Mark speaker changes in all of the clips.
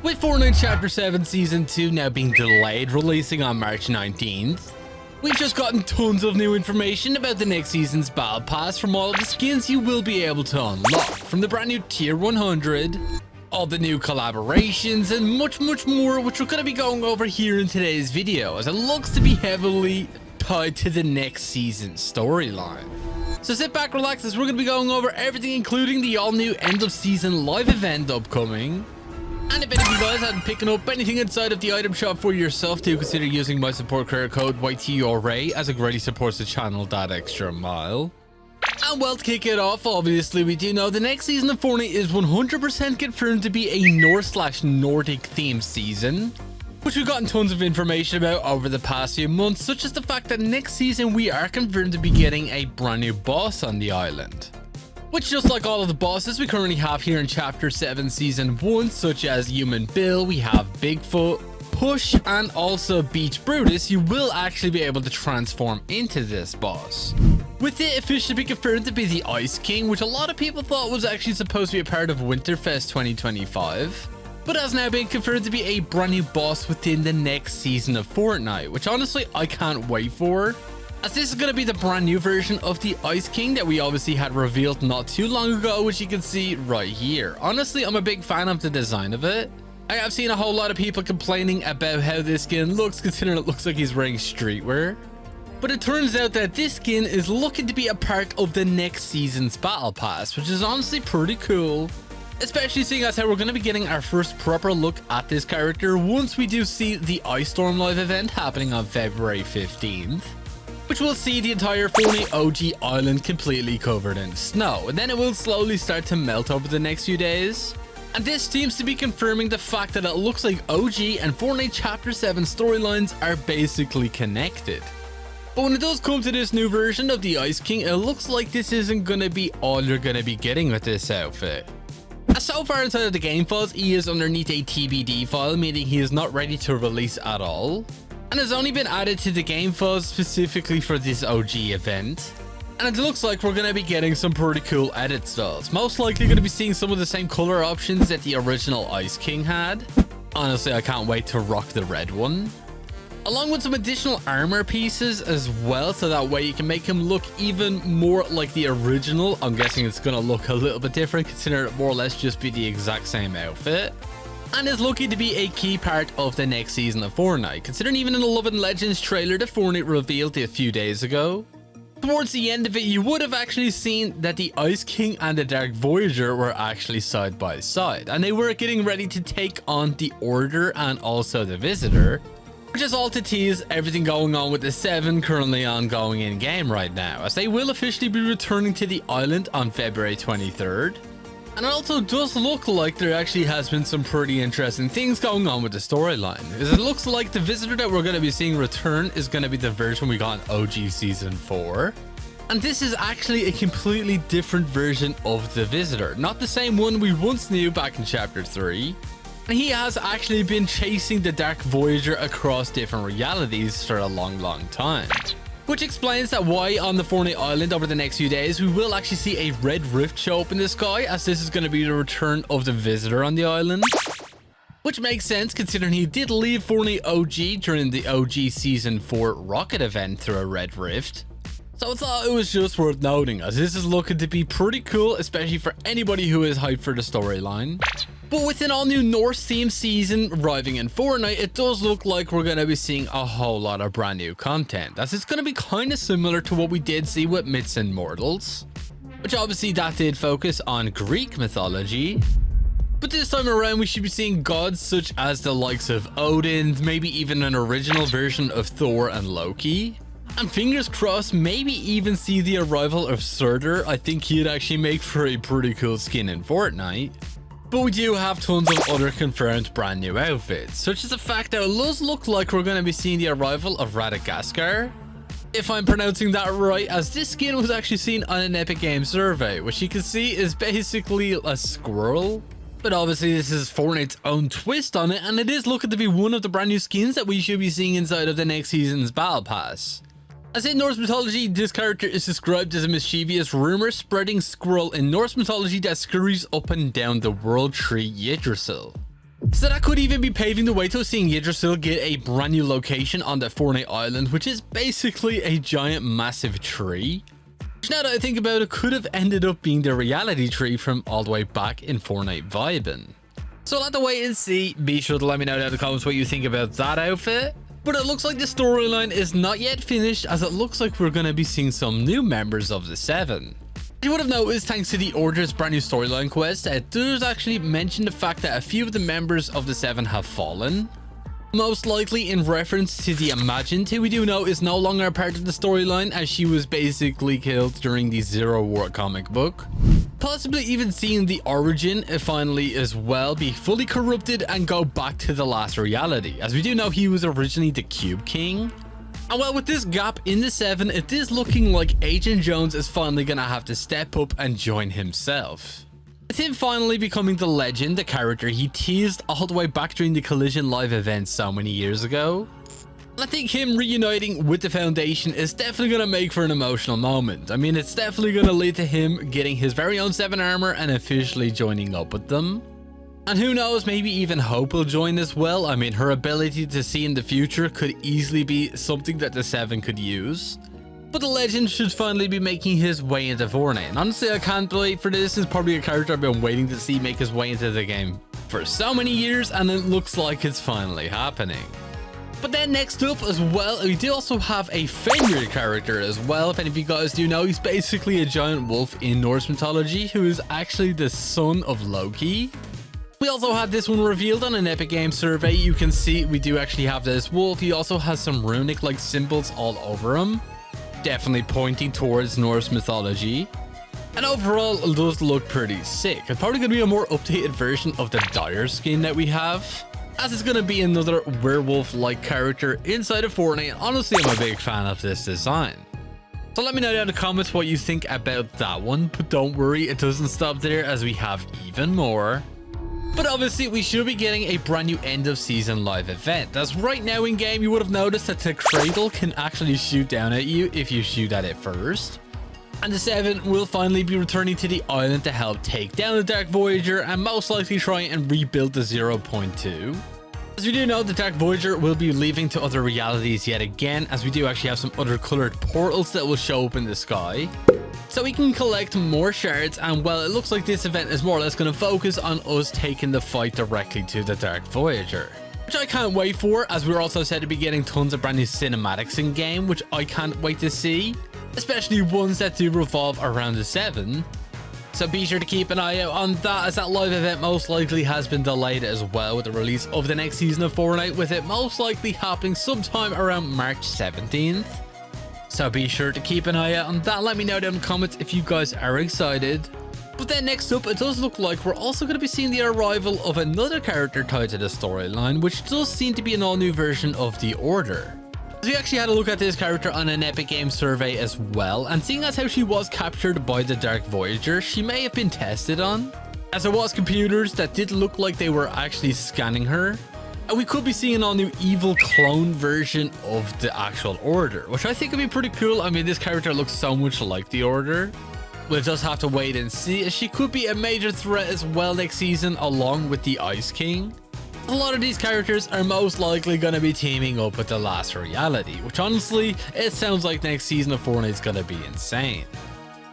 Speaker 1: With Fortnite Chapter 7 Season 2 now being delayed, releasing on March 19th, we've just gotten tons of new information about the next season's Battle Pass from all of the skins you will be able to unlock, from the brand new Tier 100, all the new collaborations, and much more, which we're going to be going over here in today's video, as it looks to be heavily tied to the next season's storyline. So sit back, relax, as we're going to be going over everything, including the all-new end of season live event upcoming. And if any of you guys hadn't picking up anything inside of the item shop for yourself, do consider using my support credit code YTRA, as it greatly supports the channel that extra mile. And well, to kick it off, obviously we do know the next season of Fortnite is 100% confirmed to be a Norse/Nordic themed season, which we've gotten tons of information about over the past few months, such as the fact that next season we are confirmed to be getting a brand new boss on the island. Which, just like all of the bosses we currently have here in Chapter 7 Season 1, such as Human Bill, we have Bigfoot, Push, and also Beach Brutus, you will actually be able to transform into this boss. With it officially being confirmed to be the Ice King, which a lot of people thought was actually supposed to be a part of Winterfest 2025, but has now been confirmed to be a brand new boss within the next season of Fortnite, which honestly I can't wait for, as this is going to be the brand new version of the Ice King that we obviously had revealed not too long ago, which you can see right here. Honestly, I'm a big fan of the design of it. I have seen a whole lot of people complaining about how this skin looks, considering it looks like he's wearing streetwear. But it turns out that this skin is looking to be a part of the next season's Battle Pass, which is honestly pretty cool. Especially seeing as how we're going to be getting our first proper look at this character once we do see the Ice Storm live event happening on February 15th. Which will see the entire Fortnite OG island completely covered in snow, and then it will slowly start to melt over the next few days. And this seems to be confirming the fact that it looks like OG and Fortnite Chapter 7 storylines are basically connected. But when it does come to this new version of the Ice King, it looks like this isn't going to be all you're going to be getting with this outfit. As so far inside of the game files, he is underneath a TBD file, meaning he is not ready to release at all, and has only been added to the game files specifically for this OG event. And it looks like we're going to be getting some pretty cool edit styles. Most likely going to be seeing some of the same color options that the original Ice King had. Honestly, I can't wait to rock the red one. Along with some additional armor pieces as well, so that way you can make him look even more like the original. I'm guessing it's going to look a little bit different, considering it more or less just be the exact same outfit. And is looking to be a key part of the next season of Fortnite, considering even in the Love and Legends trailer that Fortnite revealed a few days ago, towards the end of it you would have actually seen that the Ice King and the Dark Voyager were actually side by side, and they were getting ready to take on the Order and also the Visitor, which is all to tease everything going on with the 7 currently ongoing in game right now, as they will officially be returning to the island on February 23rd. And it also does look like there actually has been some pretty interesting things going on with the storyline, because it looks like the Visitor that we're going to be seeing return is going to be the version we got in OG Season 4. And this is actually a completely different version of the Visitor, not the same one we once knew back in Chapter 3. And he has actually been chasing the Dark Voyager across different realities for a long time. Which explains that why on the Fortnite Island over the next few days we will actually see a red rift show up in the sky, as this is going to be the return of the Visitor on the island. Which makes sense considering he did leave Fortnite OG during the OG Season 4 rocket event through a red rift. So I thought it was just worth noting, as this is looking to be pretty cool, especially for anybody who is hyped for the storyline. But with an all new Norse themed season arriving in Fortnite, it does look like we're going to be seeing a whole lot of brand new content, as it's going to be kind of similar to what we did see with Myths and Mortals, which obviously that did focus on Greek mythology. But this time around we should be seeing gods such as the likes of Odin, maybe even an original version of Thor and Loki. And fingers crossed, maybe even see the arrival of Surtur. I think he'd actually make for a pretty cool skin in Fortnite. But we do have tons of other confirmed brand new outfits, such as the fact that it does look like we're going to be seeing the arrival of Radagaskar, if I'm pronouncing that right, as this skin was actually seen on an Epic Games survey, which you can see is basically a squirrel. But obviously this is Fortnite's own twist on it, and it is looking to be one of the brand new skins that we should be seeing inside of the next season's Battle Pass. As in Norse mythology, this character is described as a mischievous, rumor-spreading squirrel in Norse mythology that scurries up and down the world tree Yggdrasil. So that could even be paving the way to seeing Yggdrasil get a brand new location on the Fortnite island, which is basically a giant massive tree. Which, now that I think about it, could have ended up being the reality tree from all the way back in Fortnite Vibin'. So I'll have to wait and see. Be sure to let me know down in the comments what you think about that outfit. But it looks like the storyline is not yet finished, as it looks like we're going to be seeing some new members of the Seven. You would have noticed, thanks to the Order's brand new storyline quest, it does actually mention the fact that a few of the members of the Seven have fallen. Most likely in reference to the Imagined, who we do know is no longer a part of the storyline, as she was basically killed during the Zero War comic book. Possibly even seeing the Origin finally as well be fully corrupted and go back to the last reality, as we do know he was originally the Cube King. And well, with this gap in the Seven, it is looking like Agent Jones is finally gonna have to step up and join himself. With him finally becoming the legend, the character he teased all the way back during the Collision Live event so many years ago. I think him reuniting with the Foundation is definitely going to make for an emotional moment. I mean, it's definitely going to lead to him getting his very own 7 armor and officially joining up with them. And who knows, maybe even Hope will join as well. I mean, her ability to see in the future could easily be something that the 7 could use. But the legend should finally be making his way into Fortnite. And honestly, I can't wait for this. This is probably a character I've been waiting to see make his way into the game for so many years, and it looks like it's finally happening. But then next up as well, we do also have a Fenrir character as well. If any of you guys do know, he's basically a giant wolf in Norse mythology who is actually the son of Loki. We also had this one revealed on an Epic Games survey. You can see we do actually have this wolf. He also has some runic like symbols all over him, definitely pointing towards Norse mythology. And overall, it does look pretty sick. It's probably going to be a more updated version of the Dire skin that we have, as it's going to be another werewolf-like character inside of Fortnite. Honestly, I'm a big fan of this design. So let me know down in the comments what you think about that one. But don't worry, it doesn't stop there, as we have even more. But obviously, we should be getting a brand new end of season live event. As right now in game, you would have noticed that the cradle can actually shoot down at you if you shoot at it first. And the 7 will finally be returning to the island to help take down the Dark Voyager and most likely try and rebuild the 0.2. As we do know, the Dark Voyager will be leaving to other realities yet again, as we do actually have some other colored portals that will show up in the sky. So we can collect more shards, and well, it looks like this event is more or less going to focus on us taking the fight directly to the Dark Voyager, which I can't wait for, as we're also said to be getting tons of brand new cinematics in game, which I can't wait to see, especially ones that do revolve around the 7. So be sure to keep an eye out on that, as that live event most likely has been delayed as well with the release of the next season of Fortnite, with it most likely happening sometime around March 17th. So be sure to keep an eye out on that. Let me know down in the comments if you guys are excited. But then next up, it does look like we're also going to be seeing the arrival of another character tied to the storyline, which does seem to be an all-new version of the Order. We actually had a look at this character on an Epic Games survey as well, and seeing as how she was captured by the Dark Voyager, she may have been tested on, as there was computers that did look like they were actually scanning her. And we could be seeing an all-new evil clone version of the actual Order, which I think would be pretty cool. I mean, this character looks so much like the Order. We'll just have to wait and see, as she could be a major threat as well next season, along with the Ice King. A lot of these characters are most likely going to be teaming up with the last reality, which honestly, it sounds like next season of Fortnite is going to be insane.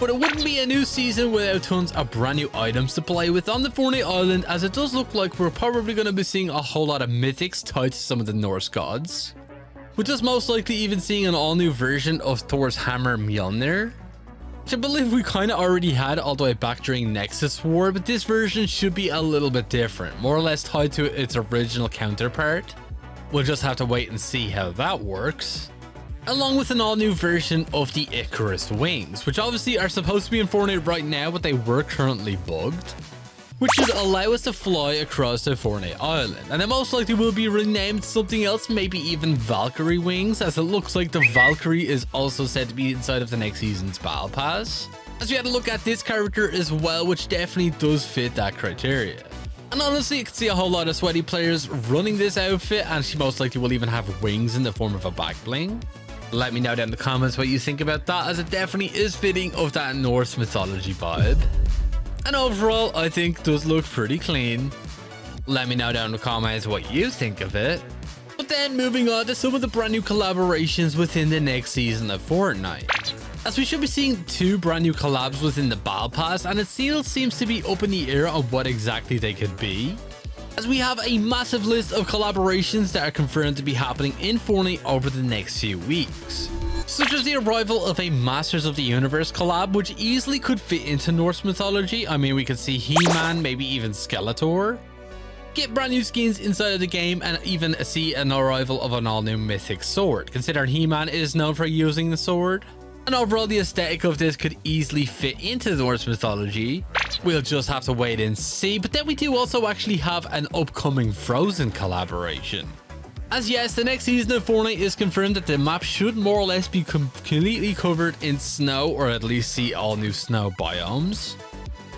Speaker 1: But it wouldn't be a new season without tons of brand new items to play with on the Fortnite island, as it does look like we're probably going to be seeing a whole lot of mythics tied to some of the Norse gods, with us most likely even seeing an all new version of Thor's hammer Mjolnir, which I believe we kind of already had all the way back during Nexus War, but this version should be a little bit different, more or less tied to its original counterpart. We'll just have to wait and see how that works. Along with an all-new version of the Icarus wings, which obviously are supposed to be in Fortnite right now, but they were currently bugged, which should allow us to fly across the Fortnite island, and it most likely will be renamed something else, maybe even Valkyrie wings, as it looks like the Valkyrie is also said to be inside of the next season's Battle Pass. As we had a look at this character as well, which definitely does fit that criteria. And honestly, you can see a whole lot of sweaty players running this outfit, and she most likely will even have wings in the form of a back bling. Let me know down in the comments what you think about that, as it definitely is fitting of that Norse mythology vibe. And overall, I think it does look pretty clean. Let me know down in the comments what you think of it. But then moving on to some of the brand new collaborations within the next season of Fortnite. As we should be seeing 2 brand new collabs within the Battle Pass, and it still seems to be up in the air on what exactly they could be. As we have a massive list of collaborations that are confirmed to be happening in Fortnite over the next few weeks. Such as the arrival of a Masters of the Universe collab, which easily could fit into Norse mythology. I mean, we could see He-Man, maybe even Skeletor. Get brand new skins inside of the game, and even see an arrival of an all-new mythic sword, considering He-Man is known for using the sword. And overall, the aesthetic of this could easily fit into Norse mythology. We'll just have to wait and see. But then we do also actually have an upcoming Frozen collaboration. As yes, the next season of Fortnite is confirmed that the map should more or less be completely covered in snow, or at least see all new snow biomes.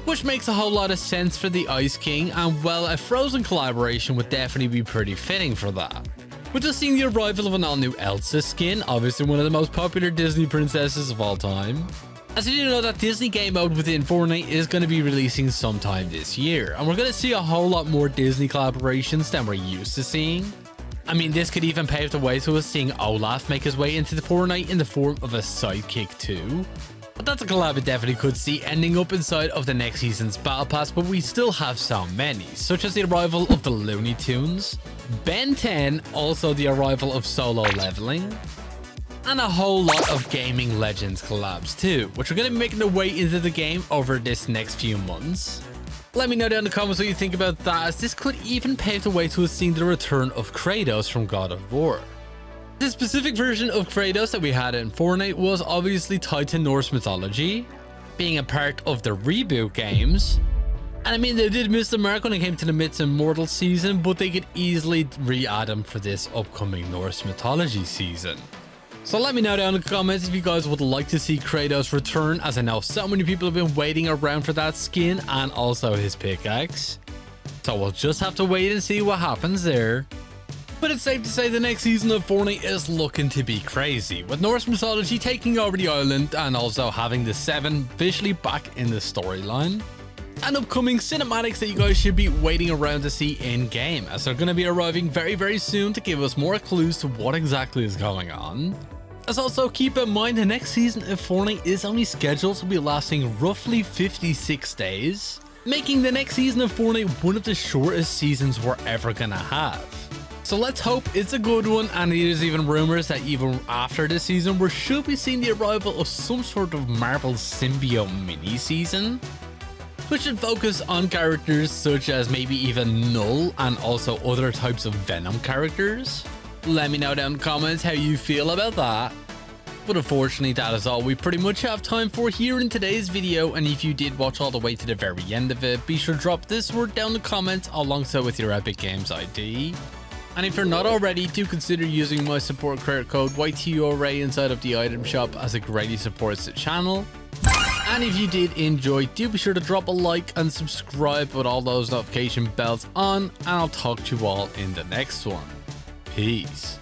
Speaker 1: Which makes a whole lot of sense for the Ice King, and well, a Frozen collaboration would definitely be pretty fitting for that. We're just seeing the arrival of an all-new Elsa skin, obviously one of the most popular Disney princesses of all time. As you do know that Disney game mode within Fortnite is going to be releasing sometime this year, and we're going to see a whole lot more Disney collaborations than we're used to seeing. I mean, this could even pave the way to us seeing Olaf make his way into the Fortnite in the form of a sidekick too. But that's a collab I definitely could see ending up inside of the next season's Battle Pass, but we still have so many, such as the arrival of the Looney Tunes, Ben 10, also the arrival of Solo Leveling, and a whole lot of Gaming Legends collabs too, which are going to be making their way into the game over this next few months. Let me know down in the comments what you think about that, as this could even pave the way to us seeing the return of Kratos from God of War. The specific version of Kratos that we had in Fortnite was obviously tied to Norse mythology, being a part of the reboot games. And I mean, they did miss the mark when it came to the Myths Immortal season, but they could easily re-add them for this upcoming Norse mythology season. So let me know down in the comments if you guys would like to see Kratos return, as I know so many people have been waiting around for that skin and also his pickaxe. So we'll just have to wait and see what happens there. But it's safe to say the next season of Fortnite is looking to be crazy, with Norse mythology taking over the island and also having the 7 officially back in the storyline. And upcoming cinematics that you guys should be waiting around to see in game, as they're going to be arriving very soon to give us more clues to what exactly is going on. As also keep in mind, the next season of Fortnite is only scheduled to be lasting roughly 56 days, making the next season of Fortnite one of the shortest seasons we're ever gonna have. So let's hope it's a good one, and there's even rumors that even after this season we should be seeing the arrival of some sort of Marvel symbiote mini season, which should focus on characters such as maybe even Null and also other types of Venom characters. Let me know down in the comments how you feel about that. But unfortunately, that is all we pretty much have time for here in today's video, and if you did watch all the way to the very end of it, be sure to drop this word down in the comments alongside with your Epic Games ID. And if you're not already, do consider using my support credit code YTURA inside of the item shop, as it greatly supports the channel. And if you did enjoy, do be sure to drop a like and subscribe with all those notification bells on, and I'll talk to you all in the next one. Peace.